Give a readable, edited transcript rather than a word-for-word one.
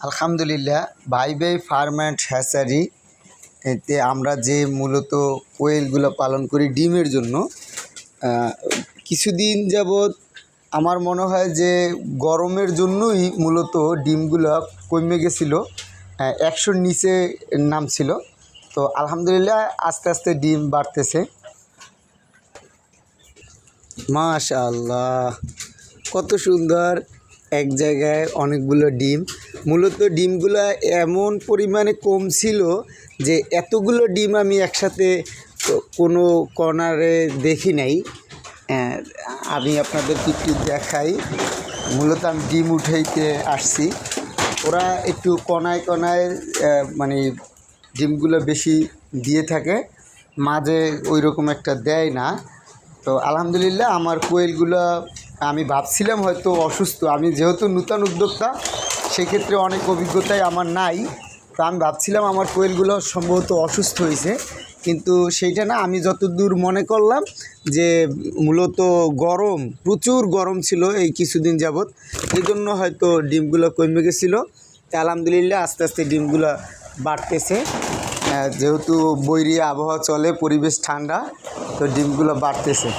আলহামদুলিল্লাহ, ভাই ভাই ফার্ম অ্যান্ড হ্যাচারি এতে আমরা যে মূলত কোয়েলগুলো পালন করি ডিমের জন্য। কিছুদিন যাবৎ আমার মনে হয় যে গরমের জন্যই মূলত ডিমগুলো কমে গেছিলো, 100-র নিচে নামছিল। তো আলহামদুলিল্লাহ আস্তে আস্তে ডিম বাড়তেছে। মাশাআল্লাহ, কত সুন্দর! এক জায়গায় অনেকগুলো ডিম। মূলত ডিমগুলো এমন পরিমাণে কম ছিল যে এতগুলো ডিম আমি একসাথে কোনো কর্নারে দেখি নাই। আমি আপনাদেরকে একটু দেখাই। মূলত আমি ডিম উঠাইতে আসছি। ওরা একটু কণায় কণায় মানে ডিমগুলো বেশি দিয়ে থাকে, মাঝে ওই রকম একটা দেয় না। তো আলহামদুলিল্লাহ আমার কোয়েলগুলো, আমি ভাবছিলাম হয়তো অসুস্থ। আমি যেহেতু নূতন উদ্যোক্তা, সেক্ষেত্রে অনেক অভিজ্ঞতাই আমার নাই। তো আমি ভাবছিলাম আমার কোয়েলগুলো সম্ভবত অসুস্থ হয়েছে, কিন্তু সেইটা না। আমি যতদূর মনে করলাম যে মূলত গরম, প্রচুর গরম ছিল এই কিছুদিন যাবৎ, এই জন্য হয়তো ডিমগুলো কমে গেছিলো। আলহামদুলিল্লাহ আস্তে আস্তে ডিমগুলো বাড়তেছে। যেহেতু বৈরী আবহাওয়া চলে, পরিবেশ ঠান্ডা, তো ডিমগুলো বাড়তেছে।